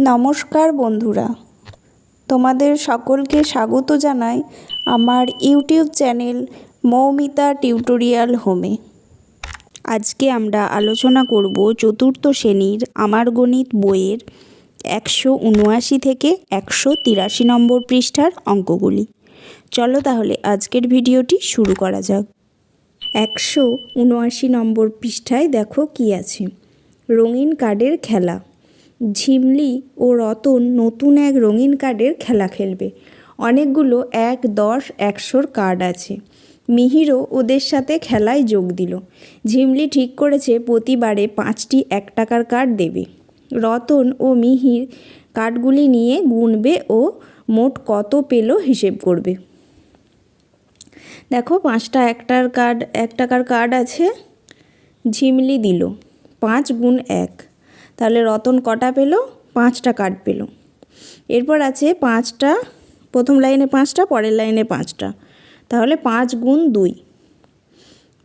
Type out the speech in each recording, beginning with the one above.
নমস্কার বন্ধুরা, তোমাদের সকলকে স্বাগত জানাই আমার ইউটিউব চ্যানেল মৌমিতা টিউটোরিয়াল হোমে। আজকে আমরা আলোচনা করব চতুর্থ শ্রেণীর আমার গণিত বইয়ের 179 থেকে 183 নম্বর পৃষ্ঠার অঙ্কগুলি। চলো তাহলে আজকের ভিডিওটি শুরু করা যাক। 179 নম্বর পৃষ্ঠায় দেখো কি আছে। রঙিন কার্ডের খেলা। ঝিমলি ও রতন নতুন এক রঙিন কার্ডের খেলা খেলবে। অনেকগুলো 1, 10, 100 কার্ড আছে। মিহিরও ওদের সাথে খেলায় যোগ দিল। ঝিমলি ঠিক করেছে প্রতিবারে 5টি 1 টাকার কার্ড দেবে। রতন ও মিহির কার্ডগুলি নিয়ে গুনবে ও মোট কত পেল হিসেব করবে। দেখো 5টা 1 টাকার কার্ড আছে। ঝিমলি দিল 5 গুণ 1, তাহলে রতন কটা পেল? 5টা কার্ড পেল। এরপর আছে 5টা, প্রথম লাইনে 5টা, পরের লাইনে 5টা, তাহলে 5 গুণ 2,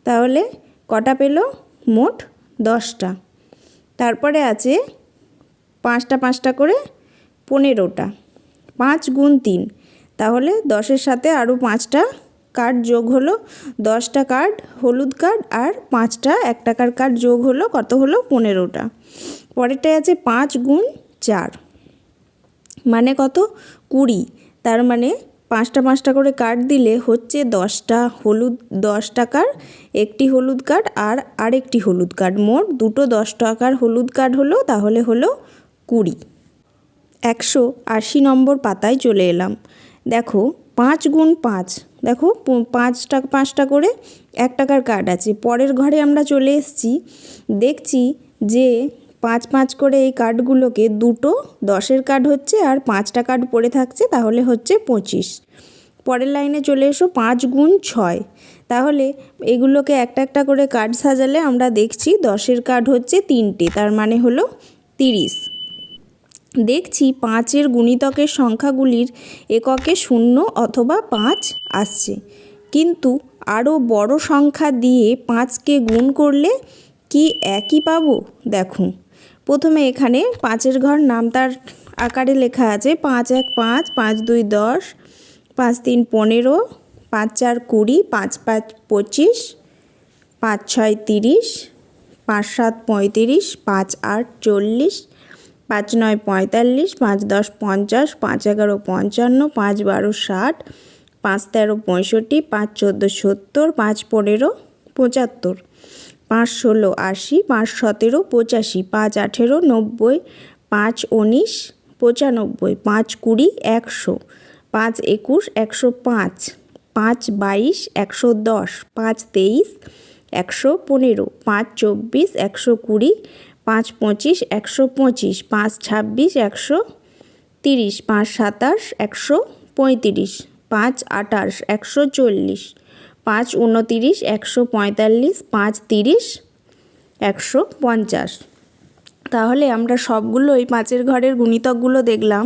তাহলে কটা পেল? মোট 10টা। তারপরে আছে 5টা করে 15টা, 5 গুণ 3, তাহলে 10-এর সাথে আরও 5টা কার্ড যোগ হলো, 10টা কার্ড হলুদ কার্ড আর 5টা 1 টাকার কার্ড যোগ হলো, কত হলো? 15টা। পরেরটায় আছে 5 গুণ 4, মানে কত? 20। তার মানে 5টা করে কার্ড দিলে হচ্ছে 10টা হলুদ 10 টাকার একটি হলুদ কার্ড আর আরেকটি হলুদ কার্ড, মোট দুটো 10 টাকার হলুদ কার্ড হলো, তাহলে হলো 20। 180 নম্বর পাতায় চলে এলাম। দেখো 5 গুণ 5, দেখো 5টা করে 1 টাকার কার্ড আছে। পরের ঘরে আমরা চলে এসেছি, দেখছি যে 5 করে এই কার্ডগুলোকে দুটো 10-এর কার্ড হচ্ছে আর 5টা কার্ড পড়ে থাকছে, তাহলে হচ্ছে 25। পরের লাইনে চলে এসো 5 গুণ 6, তাহলে এগুলোকে একটা করে কার্ড সাজালে আমরা দেখছি 10-এর কার্ড হচ্ছে 3টে, তার মানে হলো 30। দেখছি 5-এর গুণিতকের সংখ্যাগুলির এককে 0 অথবা 5 আসছে, কিন্তু আরও বড় সংখ্যা দিয়ে 5কে গুণ করলে কি একই পাবো? দেখো প্রথমে এখানে 5-এর ঘর নাম তার আকারে লেখা আছে। 5 1 5, 5 2 10, 5 3 15, 5 4 20, 5 5 25, 5 6 30, 5 7 35, 5 8 40, 5 9 45, 5 10 50, 5 11 55, 5 12 60, 5 13 65, 5 14 70, 5 15 75, 5 16 80, 5 17 85, 5 18 90, 5 19 95, 5 20 100, 5 21 105, 5 22 110, 5 23 115, 5 24 120, 5 25 125, 5 26 130, 5 27 135, 5 28 140, 5 29 145, 5 30 150। তাহলে আমরা সবগুলোই 5-এর ঘরের গুণিতকগুলো দেখলাম,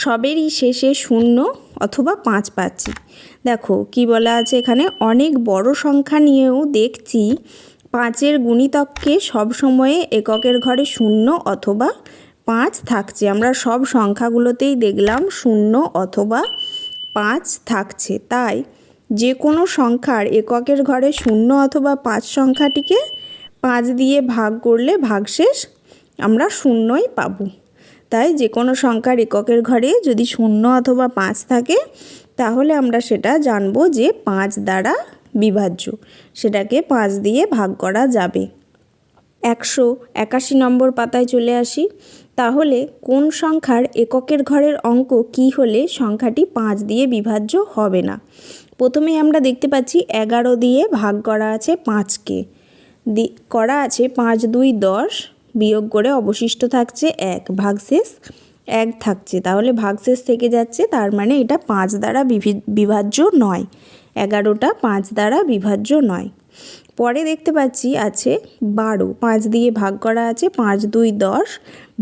সবেরই শেষে 0 অথবা 5 পাচ্ছি। দেখো কি বলা আছে এখানে, অনেক বড় সংখ্যা নিয়েও দেখছি 5-এর গুণিতককে সবসময়ে এককের ঘরে 0 অথবা 5 থাকছে। আমরা সব সংখ্যাগুলোতেই দেখলাম 0 অথবা 5 থাকছে, তাই যে কোনো সংখ্যার এককের ঘরে 0 অথবা 5 সংখ্যাটিকে 5 দিয়ে ভাগ করলে ভাগশেষ আমরা 0ই পাবো। তাই যে কোনো সংখ্যার এককের ঘরে যদি 0 অথবা 5 থাকে, তাহলে আমরা সেটা জানবো যে 5 দ্বারা বিভাজ্য, সেটাকে 5 দিয়ে ভাগ করা যাবে। 181 নম্বর পাতায় চলে আসি। তাহলে কোন সংখ্যার এককের ঘরের অঙ্ক কি হলে সংখ্যাটি 5 দিয়ে বিভাজ্য হবে না? প্রথমেই আমরা দেখতে পাচ্ছি 11 দিয়ে ভাগ করা আছে 5কে, করা আছে 5 2 10, বিয়োগ করে অবশিষ্ট থাকছে 1, ভাগশেষ 1 থাকছে, তাহলে ভাগশেষ থেকে যাচ্ছে, তার মানে এটা 5 দ্বারা বিভাজ্য নয়। 11টা 5 দ্বারা বিভাজ্য নয়। পরে দেখতে পাচ্ছি আছে 12, 5 দিয়ে ভাগ করা আছে 5 2 10,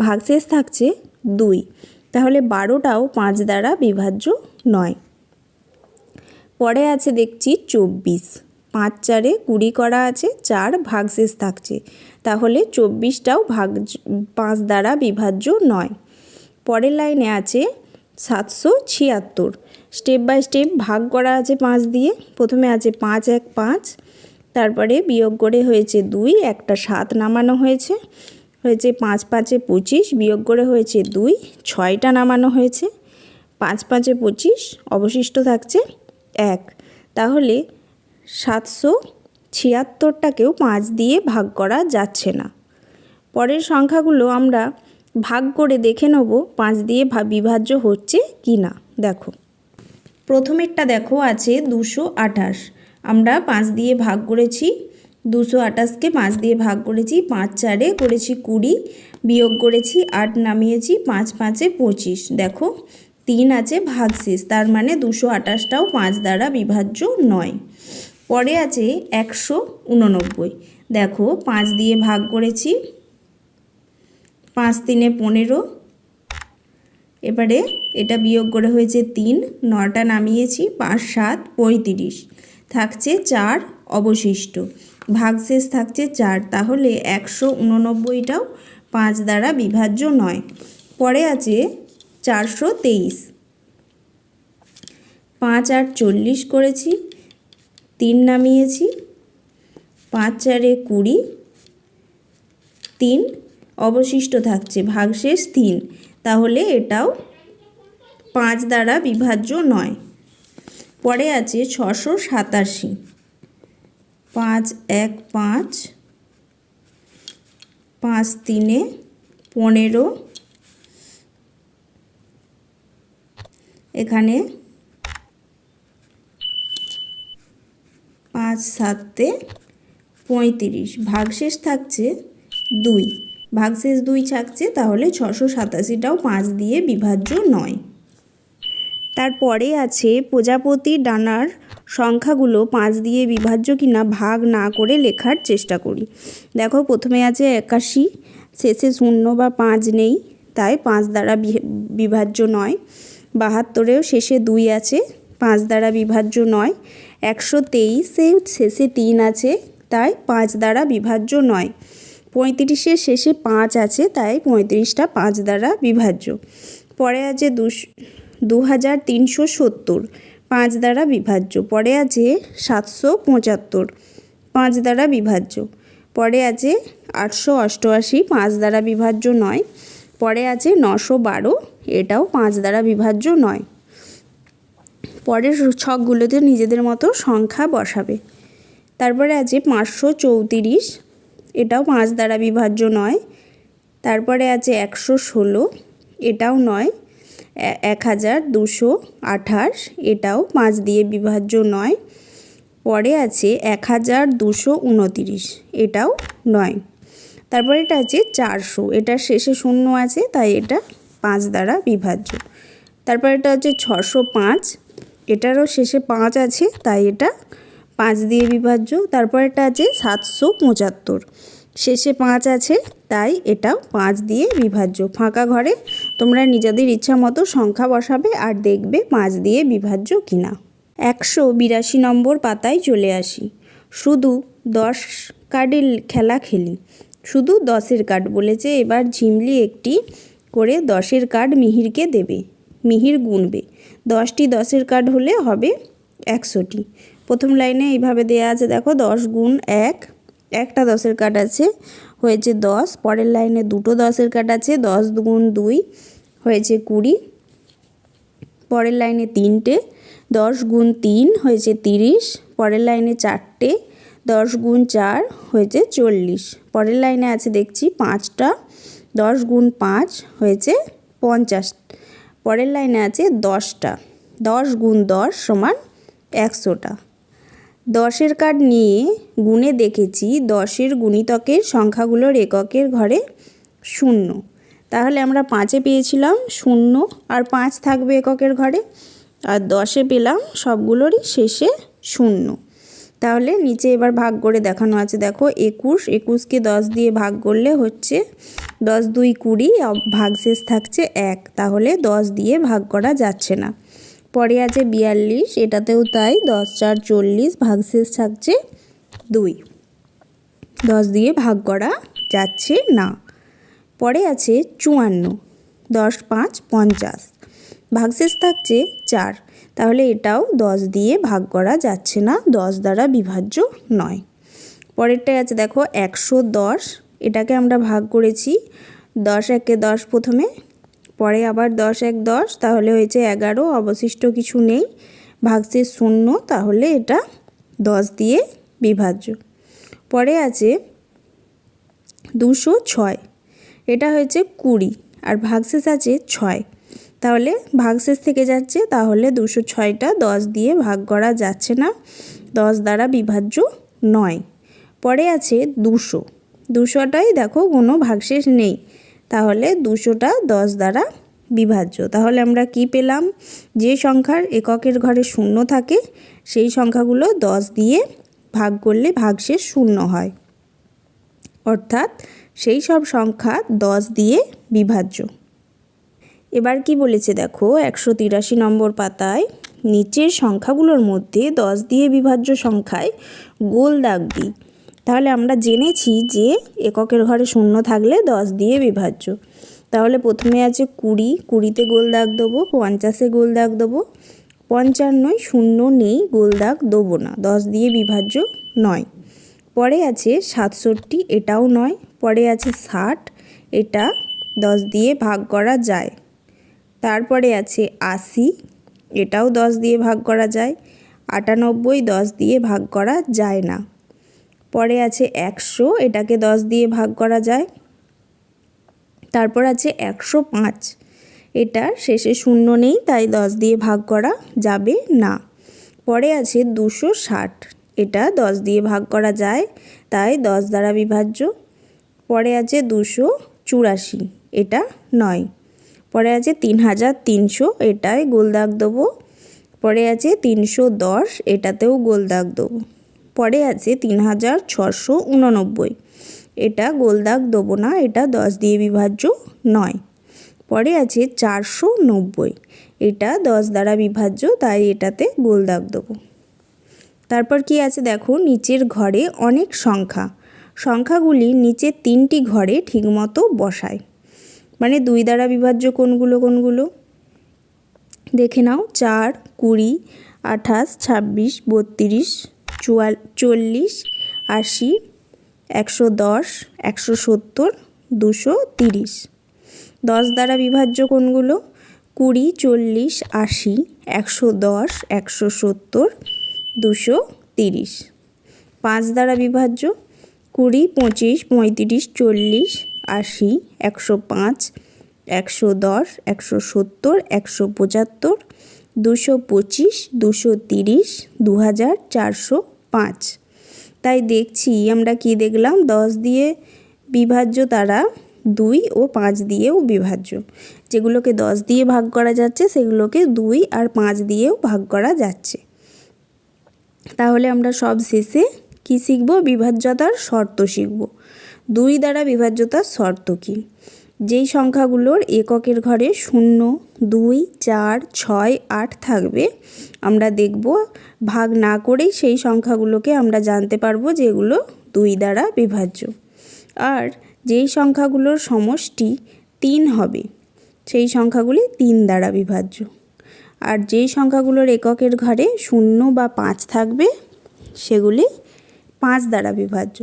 ভাগশেষ থাকছে 2, তাহলে 12টাও 5 দ্বারা বিভাজ্য নয়। পরে আছে দেখছি 24, 5 4 20 করা আছে 4, ভাগশেষ থাকছে, তাহলে 24টাও 5 দ্বারা বিভাজ্য নয়। পরের লাইনে আছে 776, স্টেপ বাই স্টেপ ভাগ করা আছে 5 দিয়ে। প্রথমে আছে 5 1 5, তারপরে বিয়োগ করে হয়েছে 2, একটা 7 নামানো হয়েছে, 5 5 25, বিয়োগ করে হয়েছে 2, 6টা নামানো হয়েছে, 5 5 25, অবশিষ্ট থাকছে 1। তাহলে 776টাকেও 5 দিয়ে ভাগ করা যাচ্ছে না। পরের সংখ্যাগুলো আমরা ভাগ করে দেখে নেব 5 দিয়ে বিভাজ্য হচ্ছে কি না। দেখো, প্রথমেরটা দেখো আছে 228, আমরা 5 দিয়ে ভাগ করেছি, 228কে 5 দিয়ে ভাগ করেছি, 5 4 করেছি 20, বিয়োগ করেছি 8 নামিয়েছি, 5 5 25। দেখো 3 আছে ভাগশেষ, তার মানে 228টাও 5 দ্বারা বিভাজ্য নয়। পরে আছে 189, দেখো 5 দিয়ে ভাগ করেছি, 5 3 15, এবারে এটা বিয়োগ করে হয়েছে 3, 9টা নামিয়েছি, 5 7 35, থাকছে 4 অবশিষ্ট, ভাগশেষ থাকছে 4। তাহলে 189টাও 5 দ্বারা বিভাজ্য নয়। পরে আছে 423, 5 8 40 করেছি, 3 নামিয়েছি, 5 4 20, 3 অবশিষ্ট থাকছে, ভাগশেষ 3। তাহলে এটাও 5 দ্বারা বিভাজ্য নয়। পরে আছে 687, 5 1 5, 5 3 15, এখানে 5 7 35, ভাগশেষ থাকছে 2, ভাগশেষ 2 থাকছে, তাহলে 687টাও 5 দিয়ে বিভাজ্য নয়। তারপরে আছে প্রজাপতি ডানার সংখ্যাগুলো 5 দিয়ে বিভাজ্য কিনা ভাগ না করে লেখার চেষ্টা করি। দেখো, প্রথমে আছে 81, শেষে 0 বা 5 নেই, তাই 5 দ্বারা বিভাজ্য নয়। 72-এও শেষে 2 আছে, 5 দ্বারা বিভাজ্য নয়। 123-এ শেষে 3 আছে, তাই 5 দ্বারা বিভাজ্য নয়। 35-এর শেষে 5 আছে, তাই 35টা 5 দ্বারা বিভাজ্য। পরে আছে 2370, 5 দ্বারা বিভাজ্য। পরে আছে 775, 5 দ্বারা বিভাজ্য। পরে আছে 888, 5 দ্বারা বিভাজ্য নয়। পরে আছে 912, এটাও 5 দ্বারা বিভাজ্য নয়। পরের ছকগুলোতে নিজেদের মতো সংখ্যা বসাবে। তারপরে আছে 534, এটাও 5 দ্বারা বিভাজ্য নয়। তারপরে আছে 116, এটাও নয়। 1228, এটাও 5 দিয়ে বিভাজ্য নয়। পরে আছে 1229, এটাও নয়। তারপরে এটা আছে 400, এটার শেষে 0 আছে, তাই এটা 5 দ্বারা বিভাজ্য। তারপরে এটা হচ্ছে 605, এটারও শেষে 5 আছে, তাই এটা 5 দিয়ে বিভাজ্য। তারপর এটা আছে 775, শেষে 5 আছে, তাই এটাও 5 দিয়ে বিভাজ্য। ফাঁকা ঘরে তোমরা নিজেদের ইচ্ছা মতো সংখ্যা বসাবে আর দেখবে 5 দিয়ে বিভাজ্য কিনা। 182 নম্বর পাতায় চলে আসি। শুধু 10 কার্ডের খেলা খেলি, শুধু 10-এর কার্ড বলেছে। এবার ঝিমলি একটি করে 10-এর কার্ড মিহিরকে দেবে, মিহির গুনবে। 10টি 10-এর কার্ড হলে হবে 100টি। প্রথম লাইনে এইভাবে দেয়া আছে, দেখো 10 গুণ 1, একটা 10-এর কার্ড আছে, হয়েছে 10। পরের লাইনে দুটো 10-এর কার্ড আছে, 10 গুণ 2 হয়েছে 20। পরের লাইনে 3টে, 10 গুণ 3 হয়েছে 30। পরের লাইনে 4টে, 10 গুণ 4 হয়েছে 40। পরের লাইনে আছে দেখছি 5টা, 10 গুণ 5 হয়েছে 50। পরের লাইনে আছে 10টা, 10 গুণ 10 সমান 100টা। 10-এর কার্ড নিয়ে গুণে দেখেছি 10-এর গুণিতকের সংখ্যাগুলোর এককের ঘরে 0। তাহলে আমরা 5-এ পেয়েছিলাম 0 আর 5 থাকবে এককের ঘরে, আর 10-এ পেলাম সবগুলোরই শেষে 0। তাহলে নিচে এবার ভাগ করে দেখানো আছে, দেখো 21, 21কে 10 দিয়ে ভাগ করলে হচ্ছে 10 2 20, ভাগশেষ থাকছে 1, তাহলে 10 দিয়ে ভাগ করা যাচ্ছে না। পরে আছে 42, এটাতেও তাই, 10 4 40, ভাগশেষ থাকছে 2, 10 দিয়ে ভাগ করা যাচ্ছে না। পরে আছে 54, 10 5 50, ভাগশেষ থাকছে 4, তাহলে এটাও 10 দিয়ে ভাগ করা যাচ্ছে না, 10 দ্বারা বিভাজ্য নয়। পরেরটাই আছে দেখো 110, এটাকে আমরা ভাগ করেছি 10 একে 10 প্রথমে, পরে আবার 10 1 10, তাহলে হয়েছে 11, অবশিষ্ট কিছু নেই, ভাগশেষ 0, তাহলে এটা 10 দিয়ে বিভাজ্য। পরে আছে 206, এটা হয়েছে 20 আর ভাগশেষ আছে 6, তাহলে ভাগশেষ থেকে যাচ্ছে, তাহলে 206টা 10 দিয়ে ভাগ করা যাচ্ছে না, 10 দ্বারা বিভাজ্য নয়। পরে আছে 200, 200টাই দেখো কোনো ভাগশেষ নেই, তাহলে 200টা 10 দ্বারা বিভাজ্য। তাহলে আমরা কি পেলাম, যে সংখ্যার এককের ঘরে শূন্য থাকে সেই সংখ্যাগুলো 10 দিয়ে ভাগ করলে ভাগশেষ 0 হয়, অর্থাৎ সেই সব সংখ্যা 10 দিয়ে বিভাজ্য। এবার কি বলেছে দেখো 183 নম্বর পাতায়, নিচের সংখ্যাগুলোর মধ্যে 10 দিয়ে বিভাজ্য সংখ্যায় গোল দাগ দিই। তাহলে আমরা জেনেছি যে এককের ঘরে শূন্য থাকলে 10 দিয়ে বিভাজ্য। তাহলে প্রথমে আছে 20, 20তে গোল দাগ দেবো, 50-এ গোল দাগ দেবো, 55 শূন্য নেই, গোল দাগ দেবো না, 10 দিয়ে বিভাজ্য নয়। পরে আছে 67, এটাও নয়। পরে আছে 60, এটা 10 দিয়ে ভাগ করা যায়। তারপরে আছে 80, এটাও 10 দিয়ে ভাগ করা যায়। 98 10 দিয়ে ভাগ করা যায় না। পরে আছে 100, এটাকে 10 দিয়ে ভাগ করা যায়। তারপর আছে 105, এটা শেষে শূন্য নেই, তাই 10 দিয়ে ভাগ করা যাবে না। পরে আছে 260, এটা 10 দিয়ে ভাগ করা যায়, তাই 10 দ্বারা বিভাজ্য। পরে আছে 284, এটা নয়। পরে আছে 3300, এটাই গোল দাগ দেবো। পরে আছে 310, এটাতেও গোল দাগ দেবো। পরে আছে 3689, এটা গোল দাগ দেবো না, এটা 10 দিয়ে বিভাজ্য নয়। পরে আছে 490, এটা 10 দ্বারা বিভাজ্য, তাই এটাতে গোল দাগ দেবো। তারপর কি আছে দেখো, নিচের ঘরে অনেক সংখ্যা, সংখ্যাগুলি নিচের 3টি ঘরে ঠিকমতো বসায়। মানে 2 দ্বারা বিভাজ্য কোনগুলো দেখে নাও, 4 20 28 26 32 40 80 110 170 230। 10 দ্বারা বিভাজ্য কোনগুলো, 20 40 80 110 170 230। 5 দ্বারা বিভাজ্য, 20 25 35 40 80 105 110 170 175 225 230 2405। তাই দেখছি আমরা কি দেখলাম, 10 দিয়ে বিভাজ্য তারা 2 ও 5 দিয়েও বিভাজ্য। যেগুলোকে 10 দিয়ে ভাগ করা যাচ্ছে সেগুলোকে 2 আর 5 দিয়েও ভাগ করা যাচ্ছে। তাহলে আমরা সব শেষে কি শিখব, বিভাজ্যতার শর্ত শিখব। 2 দ্বারা বিভাজ্যতার শর্ত কি, যেই সংখ্যাগুলোর এককের ঘরে 0 2 4 6 8 থাকবে, আমরা দেখব ভাগ না করেই সেই সংখ্যাগুলোকে আমরা জানতে পারবো যে এগুলো 2 দ্বারা বিভাজ্য। আর যেই সংখ্যাগুলোর সমষ্টি 3 হবে সেই সংখ্যাগুলি 3 দ্বারা বিভাজ্য। আর যেই সংখ্যাগুলোর এককের ঘরে 0 বা 5 থাকবে সেগুলি 5 দ্বারা বিভাজ্য।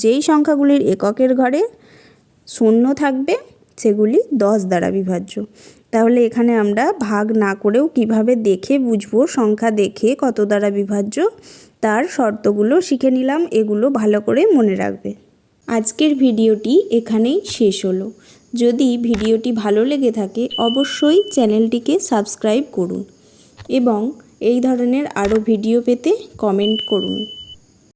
যেই সংখ্যাগুলির এককের ঘরে 0 থাকবে সেগুলি 10 দ্বারা বিভাজ্য। তাহলে এখানে আমরা ভাগ না করেও কিভাবে দেখে বুঝবো সংখ্যা দেখে কত দ্বারা বিভাজ্য, তার শর্তগুলো শিখে নিলাম। এগুলো ভালো করে মনে রাখবে। আজকের ভিডিওটি এখানেই শেষ হলো। যদি ভিডিওটি ভালো লেগে থাকে অবশ্যই চ্যানেলটিকে সাবস্ক্রাইব করুন এবং এই ধরনের আরও ভিডিও পেতে কমেন্ট করুন।